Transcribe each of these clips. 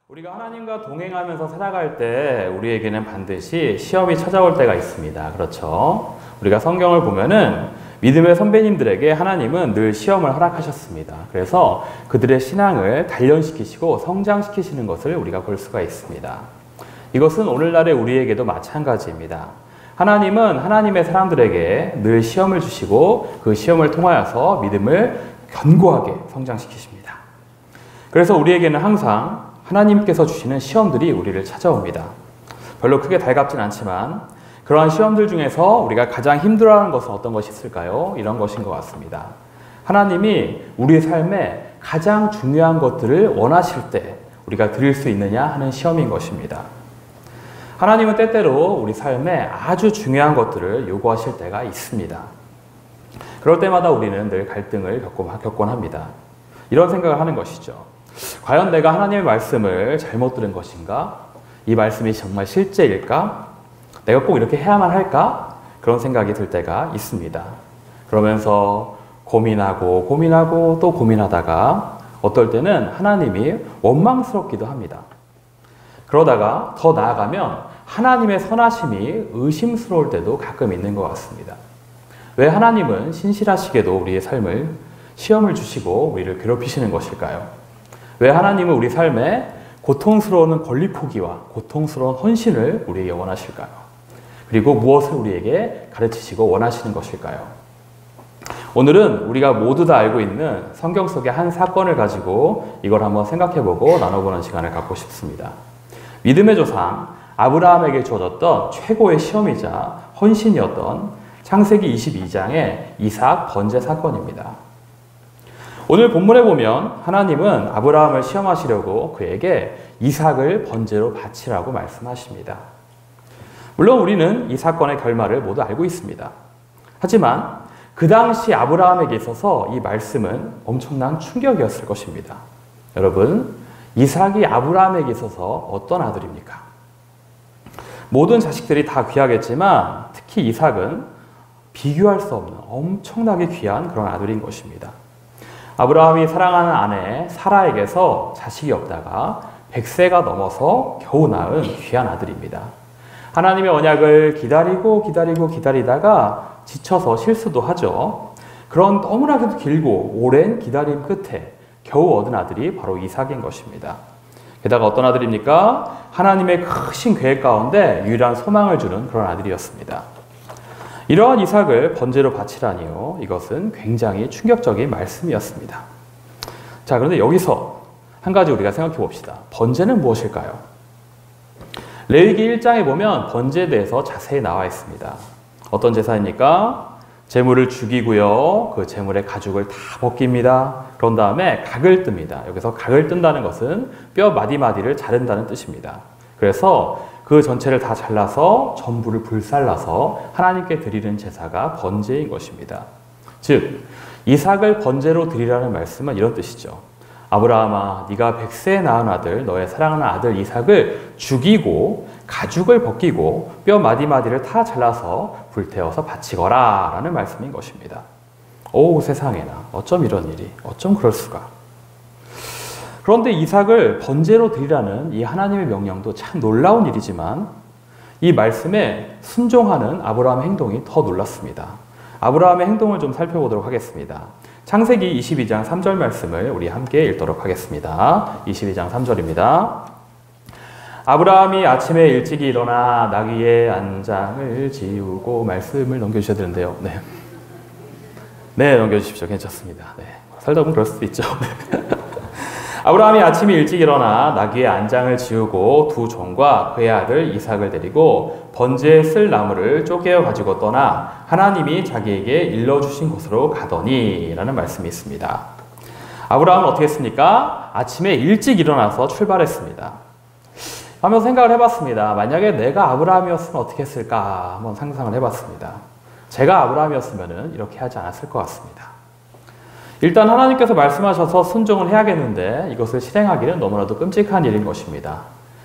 우리가 하나님과 동행하면서 살아갈 때 우리에게는 반드시 시험이 찾아올 때가 있습니다. 그렇죠? 우리가 성경을 보면은 믿음의 선배님들에게 하나님은 늘 시험을 허락하셨습니다. 그래서 그들의 신앙을 단련시키시고 성장시키시는 것을 우리가 볼 수가 있습니다. 이것은 오늘날의 우리에게도 마찬가지입니다. 하나님은 하나님의 사람들에게 늘 시험을 주시고 그 시험을 통하여서 믿음을 견고하게 성장시키십니다. 그래서 우리에게는 항상 하나님께서 주시는 시험들이 우리를 찾아옵니다. 별로 크게 달갑진 않지만 그러한 시험들 중에서 우리가 가장 힘들어하는 것은 어떤 것이 있을까요? 이런 것인 것 같습니다. 하나님이 우리 삶에 가장 중요한 것들을 원하실 때 우리가 드릴 수 있느냐 하는 시험인 것입니다. 하나님은 때때로 우리 삶에 아주 중요한 것들을 요구하실 때가 있습니다. 그럴 때마다 우리는 늘 갈등을 겪곤 합니다. 이런 생각을 하는 것이죠. 과연 내가 하나님의 말씀을 잘못 들은 것인가? 이 말씀이 정말 실제일까? 내가 꼭 이렇게 해야만 할까? 그런 생각이 들 때가 있습니다. 그러면서 고민하고 또 고민하다가 어떨 때는 하나님이 원망스럽기도 합니다. 그러다가 더 나아가면 하나님의 선하심이 의심스러울 때도 가끔 있는 것 같습니다. 왜 하나님은 신실하시게도 우리의 삶을 시험을 주시고 우리를 괴롭히시는 것일까요? 왜 하나님은 우리 삶에 고통스러운 권리 포기와 고통스러운 헌신을 우리에게 원하실까요? 그리고 무엇을 우리에게 가르치시고 원하시는 것일까요? 오늘은 우리가 모두 다 알고 있는 성경 속의 한 사건을 가지고 이걸 한번 생각해보고 나눠보는 시간을 갖고 싶습니다. 믿음의 조상 아브라함에게 주어졌던 최고의 시험이자 헌신이었던 창세기 22장의 이삭 번제 사건입니다. 오늘 본문에 보면 하나님은 아브라함을 시험하시려고 그에게 이삭을 번제로 바치라고 말씀하십니다. 물론 우리는 이 사건의 결말을 모두 알고 있습니다. 하지만 그 당시 아브라함에게 있어서 이 말씀은 엄청난 충격이었을 것입니다. 여러분, 이삭이 아브라함에게 있어서 어떤 아들입니까? 모든 자식들이 다 귀하겠지만 특히 이삭은 비교할 수 없는 엄청나게 귀한 그런 아들인 것입니다. 아브라함이 사랑하는 아내 사라에게서 자식이 없다가 100세가 넘어서 겨우 낳은 귀한 아들입니다. 하나님의 언약을 기다리다가 지쳐서 실수도 하죠. 그런 너무나도 길고 오랜 기다림 끝에 겨우 얻은 아들이 바로 이삭인 것입니다. 게다가 어떤 아들입니까? 하나님의 크신 계획 가운데 유일한 소망을 주는 그런 아들이었습니다. 이러한 이삭을 번제로 바치라니요. 이것은 굉장히 충격적인 말씀이었습니다. 자, 그런데 여기서 한 가지 우리가 생각해 봅시다. 번제는 무엇일까요? 레위기 1장에 보면 번제에 대해서 자세히 나와 있습니다. 어떤 제사입니까? 제물을 죽이고요. 그 제물의 가죽을 다 벗깁니다. 그런 다음에 각을 뜹니다. 여기서 각을 뜬다는 것은 뼈 마디마디를 자른다는 뜻입니다. 그래서 그 전체를 다 잘라서 전부를 불살라서 하나님께 드리는 제사가 번제인 것입니다. 즉, 이삭을 번제로 드리라는 말씀은 이런 뜻이죠. 아브라함아, 네가 100세에 낳은 아들, 너의 사랑하는 아들 이삭을 죽이고 가죽을 벗기고 뼈 마디마디를 다 잘라서 불태워서 바치거라 라는 말씀인 것입니다. 오, 세상에나 어쩜 이런 일이, 어쩜 그럴 수가. 그런데 이삭을 번제로 드리라는 이 하나님의 명령도 참 놀라운 일이지만 이 말씀에 순종하는 아브라함의 행동이 더 놀랐습니다. 아브라함의 행동을 좀 살펴보도록 하겠습니다. 창세기 22장 3절 말씀을 우리 함께 읽도록 하겠습니다. 22장 3절입니다. 아브라함이 아침에 일찍이 일어나 나귀의 안장을 지우고 말씀을 넘겨주셔야 되는데요. 네, 넘겨주십시오. 괜찮습니다. 네. 살다 보면 그럴 수도 있죠. 아브라함이 아침에 일찍 일어나 나귀의 안장을 지우고 두 종과 그의 아들 이삭을 데리고 번제에 쓸 나무를 쪼개어 가지고 떠나 하나님이 자기에게 일러주신 곳으로 가더니 라는 말씀이 있습니다. 아브라함은 어떻게 했습니까? 아침에 일찍 일어나서 출발했습니다. 하면서 생각을 해봤습니다. 만약에 내가 아브라함이었으면 어떻게 했을까 한번 상상을 해봤습니다. 제가 아브라함이었으면 이렇게 하지 않았을 것 같습니다. 일단 하나님께서 말씀하셔서 순종을 해야겠는데 이것을 실행하기는 너무나도 끔찍한 일인 것입니다.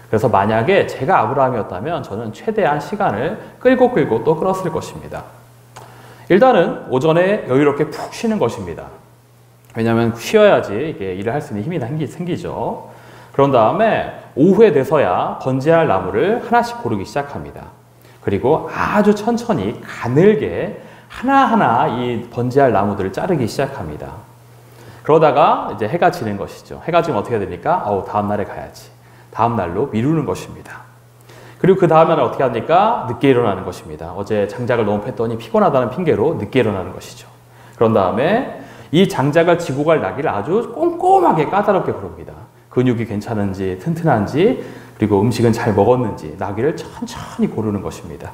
그래서 만약에 제가 아브라함이었다면 저는 최대한 시간을 끌고 또 끌었을 것입니다. 일단은 오전에 여유롭게 푹 쉬는 것입니다. 왜냐하면 쉬어야지 이게 일을 할 수 있는 힘이 생기죠. 그런 다음에 오후에 돼서야 번제할 나무를 하나씩 고르기 시작합니다. 그리고 아주 천천히 가늘게 하나하나 이 번제할 나무들을 자르기 시작합니다. 그러다가 이제 해가 지는 것이죠. 해가 지면 어떻게 됩니까? 다음 날에 가야지. 다음 날로 미루는 것입니다. 그리고 그 다음 날에 어떻게 합니까? 늦게 일어나는 것입니다. 어제 장작을 너무 팼더니 피곤하다는 핑계로 늦게 일어나는 것이죠. 그런 다음에 이 장작을 지고 갈 나귀를 아주 꼼꼼하게 까다롭게 고릅니다. 근육이 괜찮은지 튼튼한지 그리고 음식은 잘 먹었는지 나귀를 천천히 고르는 것입니다.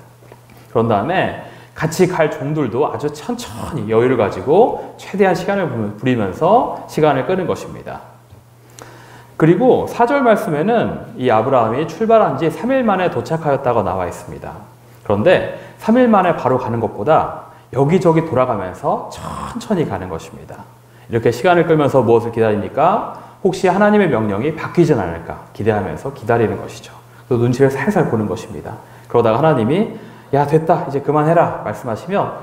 그런 다음에 같이 갈 종들도 아주 천천히 여유를 가지고 최대한 시간을 부리면서 시간을 끄는 것입니다. 그리고 4절 말씀에는 이 아브라함이 출발한 지 3일 만에 도착하였다고 나와 있습니다. 그런데 3일 만에 바로 가는 것보다 여기저기 돌아가면서 천천히 가는 것입니다. 이렇게 시간을 끌면서 무엇을 기다립니까? 혹시 하나님의 명령이 바뀌진 않을까 기대하면서 기다리는 것이죠. 또 눈치를 살살 보는 것입니다. 그러다가 하나님이 야 됐다 이제 그만해라 말씀하시면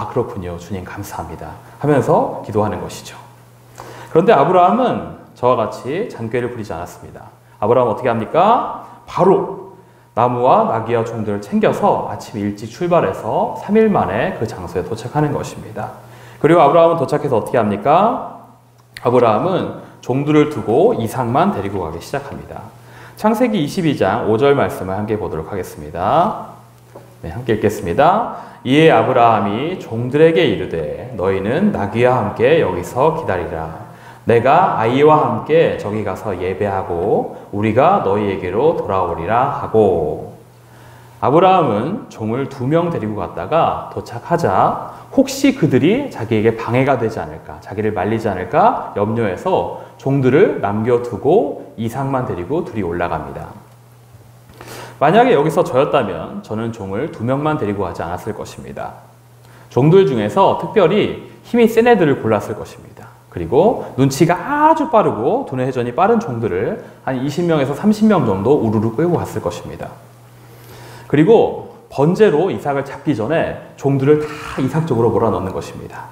그렇군요 주님 감사합니다 하면서 기도하는 것이죠. 그런데 아브라함은 저와 같이 잔꾀를 부리지 않았습니다. 아브라함은 어떻게 합니까? 바로 나무와 나귀와 종들을 챙겨서 아침 일찍 출발해서 3일 만에 그 장소에 도착하는 것입니다. 그리고 아브라함은 도착해서 어떻게 합니까? 아브라함은 종들을 두고 이삭만 데리고 가기 시작합니다. 창세기 22장 5절 말씀을 함께 보도록 하겠습니다. 네, 함께 읽겠습니다. 이에 아브라함이 종들에게 이르되 너희는 나귀와 함께 여기서 기다리라. 내가 아이와 함께 저기 가서 예배하고 우리가 너희에게로 돌아오리라 하고. 아브라함은 종을 2명 데리고 갔다가 도착하자 혹시 그들이 자기에게 방해가 되지 않을까, 자기를 말리지 않을까 염려해서 종들을 남겨두고 이삭만 데리고 둘이 올라갑니다. 만약에 여기서 저였다면 저는 종을 2명만 데리고 가지 않았을 것입니다. 종들 중에서 특별히 힘이 센 애들을 골랐을 것입니다. 그리고 눈치가 아주 빠르고 두뇌 회전이 빠른 종들을 한 20명에서 30명 정도 우르르 끌고 갔을 것입니다. 그리고 번제로 이삭을 잡기 전에 종들을 다 이삭 쪽으로 몰아넣는 것입니다.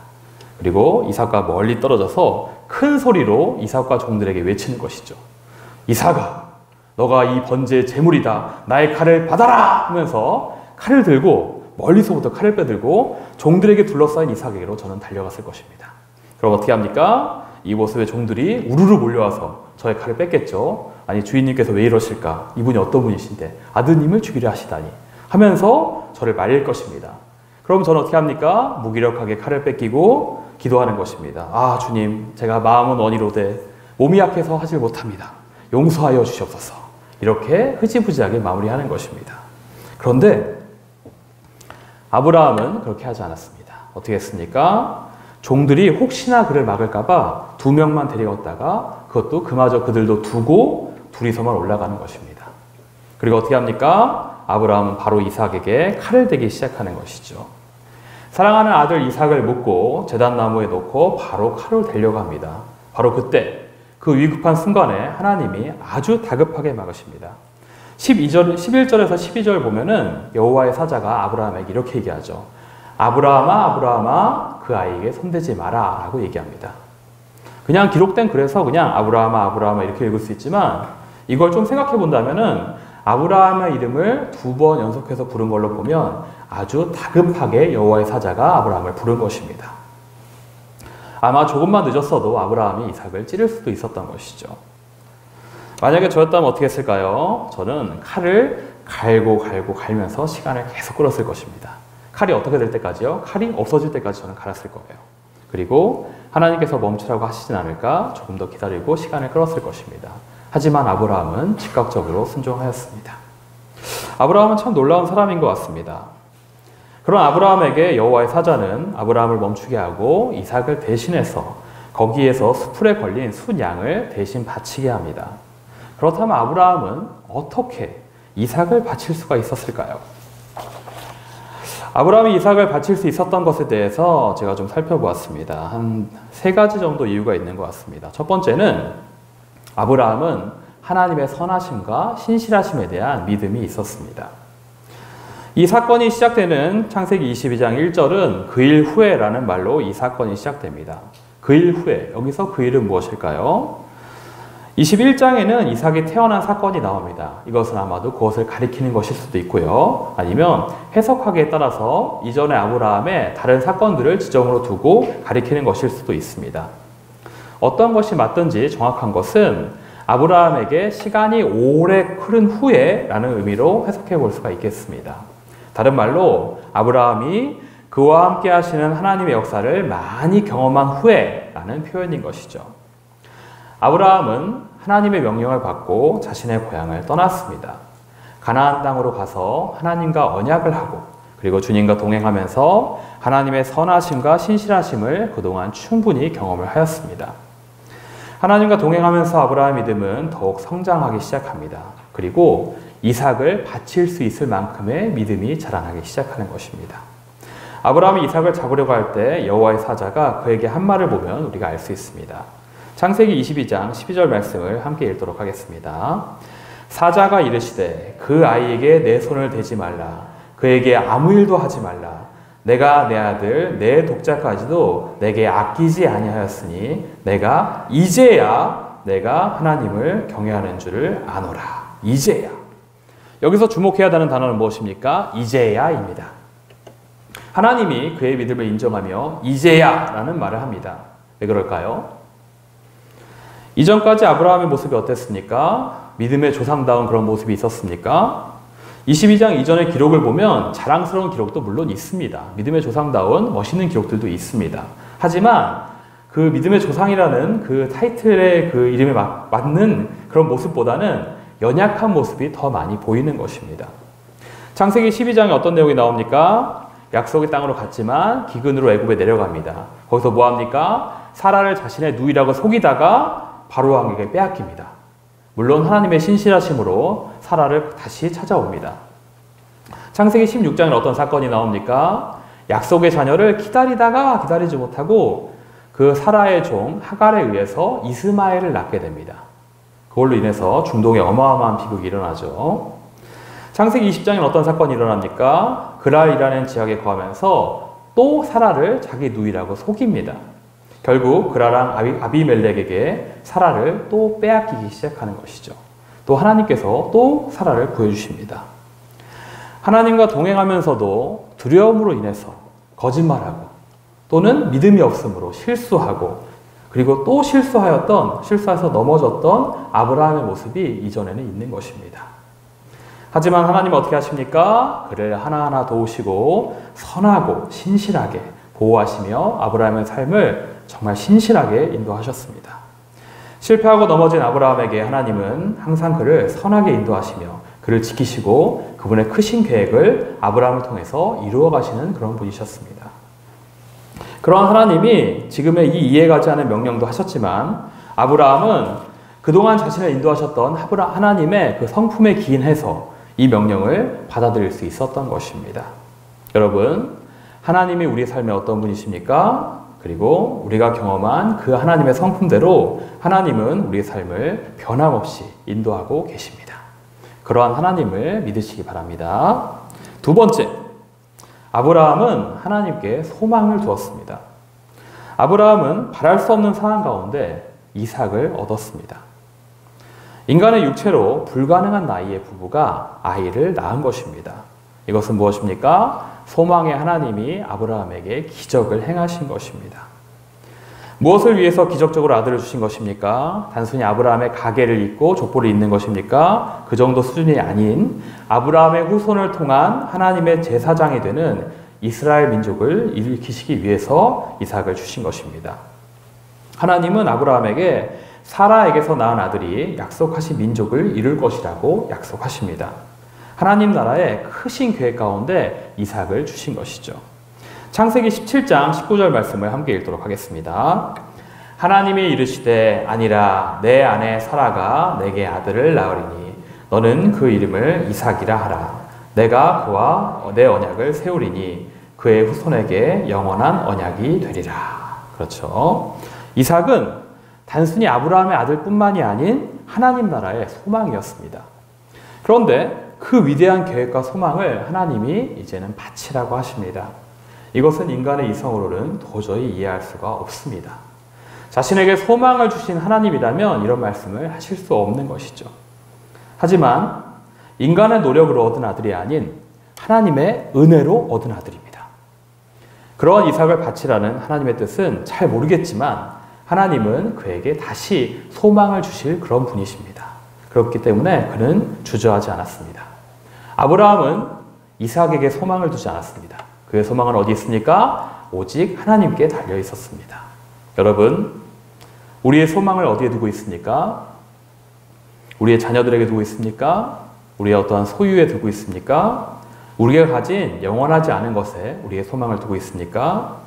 그리고 이삭과 멀리 떨어져서 큰 소리로 이삭과 종들에게 외치는 것이죠. 이삭아, 너가 이 번제의 제물이다. 나의 칼을 받아라! 하면서 칼을 들고 멀리서부터 칼을 빼들고 종들에게 둘러싸인 이삭에게로 저는 달려갔을 것입니다. 그럼 어떻게 합니까? 이 모습에 종들이 우르르 몰려와서 저의 칼을 뺐겠죠. 아니 주인님께서 왜 이러실까? 이분이 어떤 분이신데 아드님을 죽이려 하시다니 하면서 저를 말릴 것입니다. 그럼 저는 어떻게 합니까? 무기력하게 칼을 뺏기고 기도하는 것입니다. 주님, 제가 마음은 원이로되 몸이 약해서 하질 못합니다. 용서하여 주시옵소서. 이렇게 흐지부지하게 마무리하는 것입니다. 그런데 아브라함은 그렇게 하지 않았습니다. 어떻게 했습니까? 종들이 혹시나 그를 막을까봐 2명만 데려갔다가 그것도 그마저 그들도 두고 둘이서만 올라가는 것입니다. 그리고 어떻게 합니까? 아브라함은 바로 이삭에게 칼을 대기 시작하는 것이죠. 사랑하는 아들 이삭을 묶고 제단나무에 놓고 바로 칼을 대려고 합니다. 바로 그때 그 위급한 순간에 하나님이 아주 다급하게 막으십니다. 11절에서 12절 보면은 여호와의 사자가 아브라함에게 이렇게 얘기하죠. 아브라함아, 아브라함아, 그 아이에게 손대지 마라 라고 얘기합니다. 그냥 기록된 글에서 그냥 아브라함아, 아브라함아 이렇게 읽을 수 있지만 이걸 좀 생각해 본다면은 아브라함의 이름을 2번 연속해서 부른 걸로 보면 아주 다급하게 여호와의 사자가 아브라함을 부른 것입니다. 아마 조금만 늦었어도 아브라함이 이삭을 찌를 수도 있었던 것이죠. 만약에 저였다면 어떻게 했을까요? 저는 칼을 갈면서 시간을 계속 끌었을 것입니다. 칼이 어떻게 될 때까지요? 칼이 없어질 때까지 저는 갈았을 거예요. 그리고 하나님께서 멈추라고 하시진 않을까 조금 더 기다리고 시간을 끌었을 것입니다. 하지만 아브라함은 즉각적으로 순종하였습니다. 아브라함은 참 놀라운 사람인 것 같습니다. 그런 아브라함에게 여호와의 사자는 아브라함을 멈추게 하고 이삭을 대신해서 거기에서 수풀에 걸린 순양을 대신 바치게 합니다. 그렇다면 아브라함은 어떻게 이삭을 바칠 수가 있었을까요? 아브라함이 이삭을 바칠 수 있었던 것에 대해서 제가 좀 살펴보았습니다. 한 3가지 정도 이유가 있는 것 같습니다. 첫 번째는 아브라함은 하나님의 선하심과 신실하심에 대한 믿음이 있었습니다. 이 사건이 시작되는 창세기 22장 1절은 그 일 후에라는 말로 이 사건이 시작됩니다. 그 일 후에, 여기서 그 일은 무엇일까요? 21장에는 이삭이 태어난 사건이 나옵니다. 이것은 아마도 그것을 가리키는 것일 수도 있고요. 아니면 해석하기에 따라서 이전의 아브라함의 다른 사건들을 지점으로 두고 가리키는 것일 수도 있습니다. 어떤 것이 맞든지 정확한 것은 아브라함에게 시간이 오래 흐른 후에 라는 의미로 해석해 볼 수가 있겠습니다. 다른 말로 아브라함이 그와 함께 하시는 하나님의 역사를 많이 경험한 후에 라는 표현인 것이죠. 아브라함은 하나님의 명령을 받고 자신의 고향을 떠났습니다. 가나안 땅으로 가서 하나님과 언약을 하고 그리고 주님과 동행하면서 하나님의 선하심과 신실하심을 그동안 충분히 경험을 하였습니다. 하나님과 동행하면서 아브라함의 믿음은 더욱 성장하기 시작합니다. 그리고 이삭을 바칠 수 있을 만큼의 믿음이 자라나기 시작하는 것입니다. 아브라함이 이삭을 잡으려고 할 때 여호와의 사자가 그에게 한 말을 보면 우리가 알 수 있습니다. 창세기 22장 12절 말씀을 함께 읽도록 하겠습니다. 사자가 이르시되 그 아이에게 내 손을 대지 말라. 그에게 아무 일도 하지 말라. 내가 내 아들 내 독자까지도 내게 아끼지 아니하였으니 내가 이제야 내가 하나님을 경외하는 줄을 아노라. 이제야. 여기서 주목해야 하는 단어는 무엇입니까? 이제야입니다. 하나님이 그의 믿음을 인정하며 이제야 라는 말을 합니다. 왜 그럴까요? 이전까지 아브라함의 모습이 어땠습니까? 믿음의 조상다운 그런 모습이 있었습니까? 22장 이전의 기록을 보면 자랑스러운 기록도 물론 있습니다. 믿음의 조상다운 멋있는 기록들도 있습니다. 하지만 그 믿음의 조상이라는 그 타이틀의 그 이름에 맞는 그런 모습보다는 연약한 모습이 더 많이 보이는 것입니다. 창세기 12장에 어떤 내용이 나옵니까? 약속의 땅으로 갔지만 기근으로 애굽에 내려갑니다. 거기서 뭐합니까? 사라를 자신의 누이라고 속이다가 바로 왕에게 빼앗깁니다. 물론 하나님의 신실하심으로 사라를 다시 찾아옵니다. 창세기 16장에 어떤 사건이 나옵니까? 약속의 자녀를 기다리다가 기다리지 못하고 그 사라의 종 하갈에 의해서 이스마엘을 낳게 됩니다. 그걸로 인해서 중동에 어마어마한 비극이 일어나죠. 창세기 20장에 어떤 사건이 일어납니까? 그랄이라는 지역에 거하면서 또 사라를 자기 누이라고 속입니다. 결국 그라랑 아비멜렉에게 사라를 또 빼앗기기 시작하는 것이죠. 또 하나님께서 또 사라를 구해주십니다. 하나님과 동행하면서도 두려움으로 인해서 거짓말하고 또는 믿음이 없으므로 실수하고 그리고 또 실수해서 넘어졌던 아브라함의 모습이 이전에는 있는 것입니다. 하지만 하나님은 어떻게 하십니까? 그를 하나하나 도우시고 선하고 신실하게 보호하시며 아브라함의 삶을 정말 신실하게 인도하셨습니다. 실패하고 넘어진 아브라함에게 하나님은 항상 그를 선하게 인도하시며 그를 지키시고 그분의 크신 계획을 아브라함을 통해서 이루어 가시는 그런 분이셨습니다. 그러한 하나님이 지금의 이 이해가지 않은 명령도 하셨지만 아브라함은 그동안 자신을 인도하셨던 하나님의 그 성품에 기인해서 이 명령을 받아들일 수 있었던 것입니다. 여러분, 하나님이 우리 삶에 어떤 분이십니까? 그리고 우리가 경험한 그 하나님의 성품대로 하나님은 우리의 삶을 변함없이 인도하고 계십니다. 그러한 하나님을 믿으시기 바랍니다. 두 번째, 아브라함은 하나님께 소망을 두었습니다. 아브라함은 바랄 수 없는 상황 가운데 이삭을 얻었습니다. 인간의 육체로 불가능한 나이의 부부가 아이를 낳은 것입니다. 이것은 무엇입니까? 소망의 하나님이 아브라함에게 기적을 행하신 것입니다. 무엇을 위해서 기적적으로 아들을 주신 것입니까? 단순히 아브라함의 가계를 잇고 족보를 잇는 것입니까? 그 정도 수준이 아닌 아브라함의 후손을 통한 하나님의 제사장이 되는 이스라엘 민족을 일으키시기 위해서 이삭을 주신 것입니다. 하나님은 아브라함에게 사라에게서 낳은 아들이 약속하신 민족을 이룰 것이라고 약속하십니다. 하나님 나라의 크신 계획 가운데 이삭을 주신 것이죠. 창세기 17장 19절 말씀을 함께 읽도록 하겠습니다. 하나님이 이르시되 아니라 내 아내 사라가 내게 아들을 낳으리니 너는 그 이름을 이삭이라 하라. 내가 그와 내 언약을 세우리니 그의 후손에게 영원한 언약이 되리라. 그렇죠. 이삭은 단순히 아브라함의 아들뿐만이 아닌 하나님 나라의 소망이었습니다. 그런데 그 위대한 계획과 소망을 하나님이 이제는 바치라고 하십니다. 이것은 인간의 이성으로는 도저히 이해할 수가 없습니다. 자신에게 소망을 주신 하나님이라면 이런 말씀을 하실 수 없는 것이죠. 하지만 인간의 노력으로 얻은 아들이 아닌 하나님의 은혜로 얻은 아들입니다. 그러한 이삭을 바치라는 하나님의 뜻은 잘 모르겠지만 하나님은 그에게 다시 소망을 주실 그런 분이십니다. 그렇기 때문에 그는 주저하지 않았습니다. 아브라함은 이삭에게 소망을 두지 않았습니다. 그의 소망은 어디 있습니까? 오직 하나님께 달려 있었습니다. 여러분, 우리의 소망을 어디에 두고 있습니까? 우리의 자녀들에게 두고 있습니까? 우리의 어떠한 소유에 두고 있습니까? 우리가 가진 영원하지 않은 것에 우리의 소망을 두고 있습니까?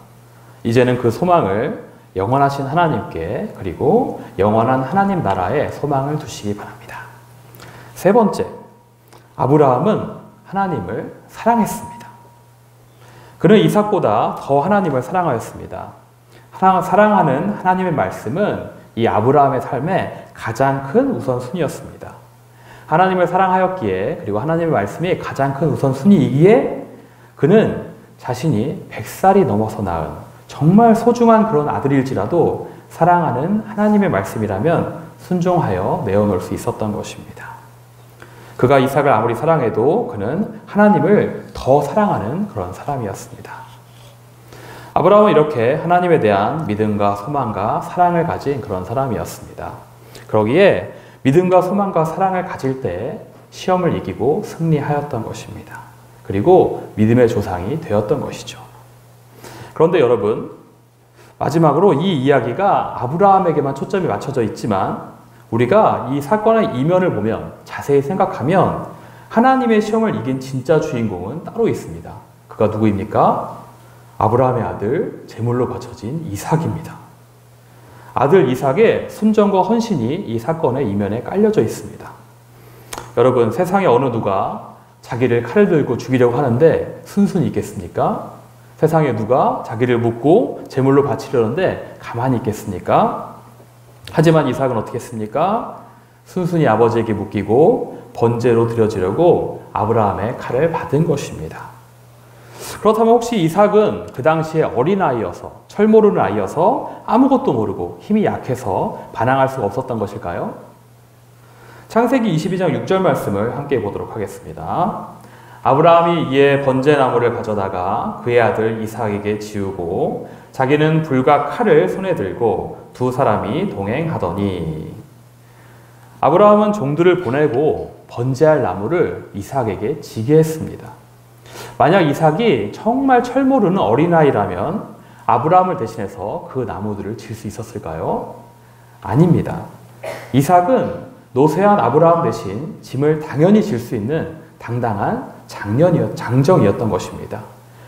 이제는 그 소망을 영원하신 하나님께 그리고 영원한 하나님 나라에 소망을 두시기 바랍니다. 세 번째, 아브라함은 하나님을 사랑했습니다. 그는 이삭보다 더 하나님을 사랑하였습니다. 사랑하는 하나님의 말씀은 이 아브라함의 삶의 가장 큰 우선순위였습니다. 하나님을 사랑하였기에 그리고 하나님의 말씀이 가장 큰 우선순위이기에 그는 자신이 100살이 넘어서 낳은 정말 소중한 그런 아들일지라도 사랑하는 하나님의 말씀이라면 순종하여 내어놓을 수 있었던 것입니다. 그가 이삭을 아무리 사랑해도 그는 하나님을 더 사랑하는 그런 사람이었습니다. 아브라함은 이렇게 하나님에 대한 믿음과 소망과 사랑을 가진 그런 사람이었습니다. 그러기에 믿음과 소망과 사랑을 가질 때 시험을 이기고 승리하였던 것입니다. 그리고 믿음의 조상이 되었던 것이죠. 그런데 여러분, 마지막으로 이 이야기가 아브라함에게만 초점이 맞춰져 있지만 우리가 이 사건의 이면을 보면 자세히 생각하면 하나님의 시험을 이긴 진짜 주인공은 따로 있습니다. 그가 누구입니까? 아브라함의 아들, 제물로 바쳐진 이삭입니다. 아들 이삭의 순종과 헌신이 이 사건의 이면에 깔려져 있습니다. 여러분, 세상에 어느 누가 자기를 칼을 들고 죽이려고 하는데 순순히 있겠습니까? 세상에 누가 자기를 묻고 제물로 바치려는데 가만히 있겠습니까? 하지만 이삭은 어떻게 했습니까? 순순히 아버지에게 묻기고 번제로 드려지려고 아브라함의 칼을 받은 것입니다. 그렇다면 혹시 이삭은 그 당시에 어린아이여서 철모르는 아이여서 아무것도 모르고 힘이 약해서 반항할 수가 없었던 것일까요? 창세기 22장 6절 말씀을 함께 보도록 하겠습니다. 아브라함이 이에 번제나무를 가져다가 그의 아들 이삭에게 지우고 자기는 불과 칼을 손에 들고 두 사람이 동행하더니 아브라함은 종들을 보내고 번제할 나무를 이삭에게 지게 했습니다. 만약 이삭이 정말 철모르는 어린아이라면 아브라함을 대신해서 그 나무들을 질 수 있었을까요? 아닙니다. 이삭은 노쇠한 아브라함 대신 짐을 당연히 질 수 있는 당당한 장정이었던 것입니다.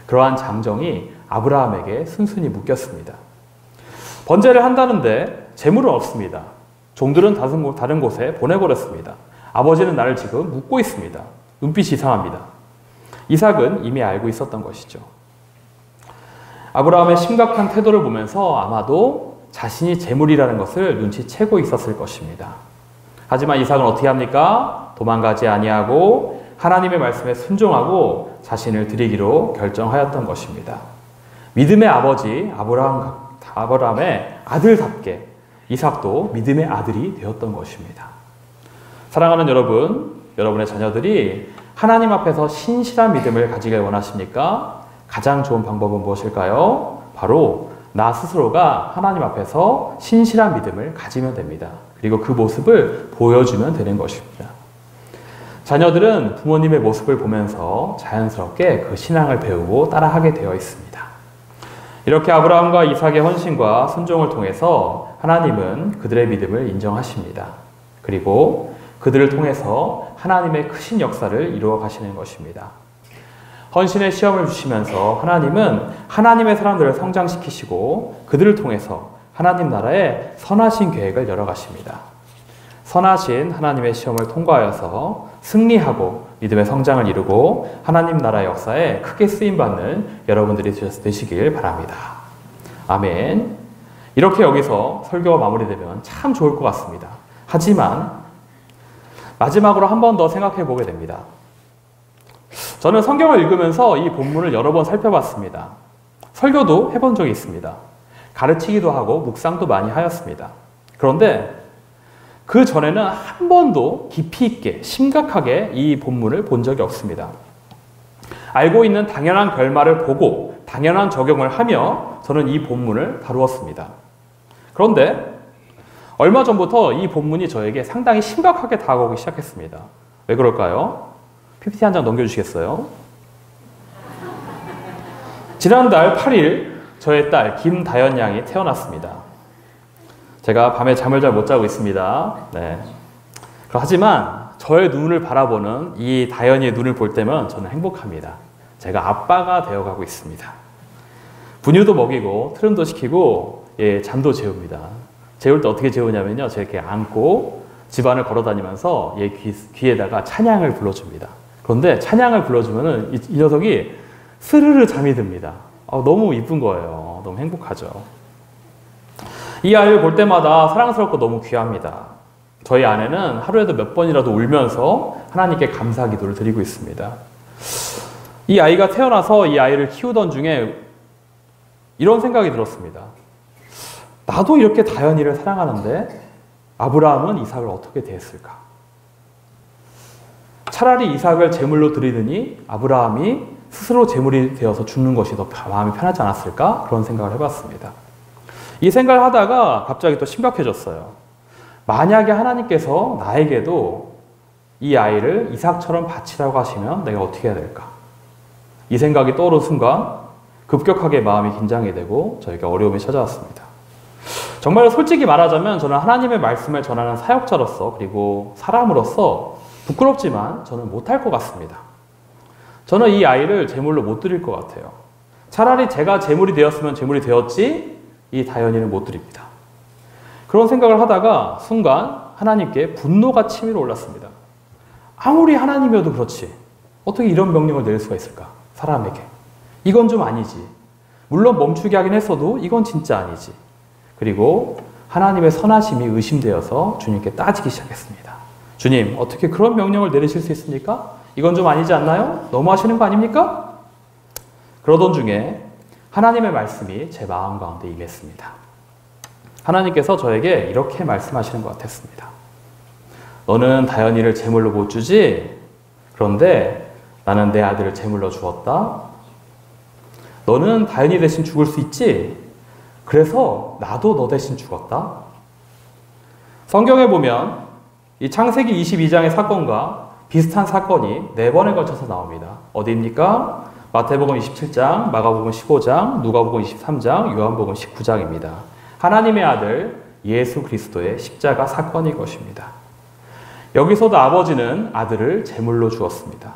그러한 장정이 아브라함에게 순순히 묶였습니다. 번제를 한다는데 재물은 없습니다. 종들은 다른 곳에 보내버렸습니다. 아버지는 나를 지금 묻고 있습니다. 눈빛이 이상합니다. 이삭은 이미 알고 있었던 것이죠. 아브라함의 심각한 태도를 보면서 아마도 자신이 재물이라는 것을 눈치채고 있었을 것입니다. 하지만 이삭은 어떻게 합니까? 도망가지 아니하고 하나님의 말씀에 순종하고 자신을 드리기로 결정하였던 것입니다. 믿음의 아버지 아브라함의 아들답게 이삭도 믿음의 아들이 되었던 것입니다. 사랑하는 여러분, 여러분의 자녀들이 하나님 앞에서 신실한 믿음을 가지길 원하십니까? 가장 좋은 방법은 무엇일까요? 바로 나 스스로가 하나님 앞에서 신실한 믿음을 가지면 됩니다. 그리고 그 모습을 보여주면 되는 것입니다. 자녀들은 부모님의 모습을 보면서 자연스럽게 그 신앙을 배우고 따라하게 되어 있습니다. 이렇게 아브라함과 이삭의 헌신과 순종을 통해서 하나님은 그들의 믿음을 인정하십니다. 그리고 그들을 통해서 하나님의 크신 역사를 이루어 가시는 것입니다. 헌신의 시험을 주시면서 하나님은 하나님의 사람들을 성장시키시고 그들을 통해서 하나님 나라의 선하신 계획을 열어가십니다. 선하신 하나님의 시험을 통과하여서 승리하고 믿음의 성장을 이루고 하나님 나라의 역사에 크게 쓰임받는 여러분들이 되시길 바랍니다. 아멘. 이렇게 여기서 설교가 마무리되면 참 좋을 것 같습니다. 하지만 마지막으로 한 번 더 생각해 보게 됩니다. 저는 성경을 읽으면서 이 본문을 여러 번 살펴봤습니다. 설교도 해본 적이 있습니다. 가르치기도 하고 묵상도 많이 하였습니다. 그런데 그 전에는 한 번도 깊이 있게 심각하게 이 본문을 본 적이 없습니다. 알고 있는 당연한 결말을 보고 당연한 적용을 하며 저는 이 본문을 다루었습니다. 그런데 얼마 전부터 이 본문이 저에게 상당히 심각하게 다가오기 시작했습니다. 왜 그럴까요? PPT 한 장 넘겨주시겠어요? 지난달 8일 저의 딸 김다연 양이 태어났습니다. 제가 밤에 잠을 잘 못 자고 있습니다. 네. 하지만 저의 눈을 바라보는 이 다연이의 눈을 볼 때면 저는 행복합니다. 제가 아빠가 되어가고 있습니다. 분유도 먹이고 트름도 시키고 잠도 재웁니다. 재울 때 어떻게 재우냐면요. 제가 이렇게 안고 집안을 걸어다니면서 얘 귀에다가 찬양을 불러줍니다. 그런데 찬양을 불러주면은 이 녀석이 스르르 잠이 듭니다. 너무 이쁜 거예요. 너무 행복하죠. 이 아이를 볼 때마다 사랑스럽고 너무 귀합니다. 저희 아내는 하루에도 몇 번이라도 울면서 하나님께 감사 기도를 드리고 있습니다. 이 아이가 태어나서 이 아이를 키우던 중에 이런 생각이 들었습니다. 나도 이렇게 다연이를 사랑하는데 아브라함은 이삭을 어떻게 대했을까? 차라리 이삭을 제물로 드리느니 아브라함이 스스로 제물이 되어서 죽는 것이 더 마음이 편하지 않았을까? 그런 생각을 해봤습니다. 이 생각을 하다가 갑자기 또 심각해졌어요. 만약에 하나님께서 나에게도 이 아이를 이삭처럼 바치라고 하시면 내가 어떻게 해야 될까? 이 생각이 떠오른 순간 급격하게 마음이 긴장이 되고 저에게 어려움이 찾아왔습니다. 정말 솔직히 말하자면 저는 하나님의 말씀을 전하는 사역자로서 그리고 사람으로서 부끄럽지만 저는 못할 것 같습니다. 저는 이 아이를 제물로 못 드릴 것 같아요. 차라리 제가 제물이 되었으면 제물이 되었지 이 다연이는 못 드립니다. 그런 생각을 하다가 순간 하나님께 분노가 치밀어 올랐습니다. 아무리 하나님이어도 그렇지 어떻게 이런 명령을 내릴 수가 있을까? 사람에게. 이건 좀 아니지. 물론 멈추게 하긴 했어도 이건 진짜 아니지. 그리고 하나님의 선하심이 의심되어서 주님께 따지기 시작했습니다. 주님, 어떻게 그런 명령을 내리실 수 있습니까? 이건 좀 아니지 않나요? 너무 하시는 거 아닙니까? 그러던 중에 하나님의 말씀이 제 마음 가운데 임했습니다. 하나님께서 저에게 이렇게 말씀하시는 것 같았습니다. 너는 다연이를 제물로 못 주지? 그런데 나는 내 아들을 제물로 주었다. 너는 다연이 대신 죽을 수 있지? 그래서 나도 너 대신 죽었다. 성경에 보면 이 창세기 22장의 사건과 비슷한 사건이 4번에 걸쳐서 나옵니다. 어디입니까? 마태복음 27장, 마가복음 15장, 누가복음 23장, 요한복음 19장입니다. 하나님의 아들 예수 그리스도의 십자가 사건일 것입니다. 여기서도 아버지는 아들을 제물로 주었습니다.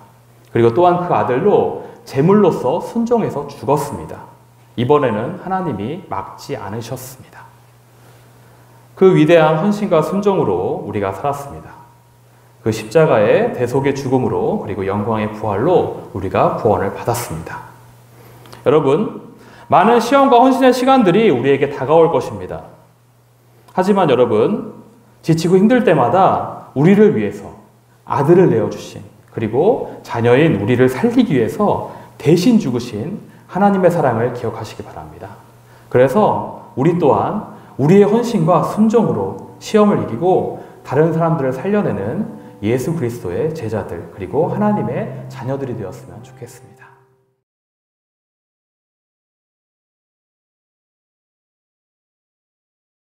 그리고 또한 그 아들로 제물로서 순종해서 죽었습니다. 이번에는 하나님이 막지 않으셨습니다. 그 위대한 헌신과 순종으로 우리가 살았습니다. 그 십자가의 대속의 죽음으로 그리고 영광의 부활로 우리가 구원을 받았습니다. 여러분, 많은 시험과 헌신의 시간들이 우리에게 다가올 것입니다. 하지만 여러분, 지치고 힘들 때마다 우리를 위해서 아들을 내어주신 그리고 자녀인 우리를 살리기 위해서 대신 죽으신 하나님의 사랑을 기억하시기 바랍니다. 그래서 우리 또한 우리의 헌신과 순종으로 시험을 이기고 다른 사람들을 살려내는 예수 그리스도의 제자들 그리고 하나님의 자녀들이 되었으면 좋겠습니다.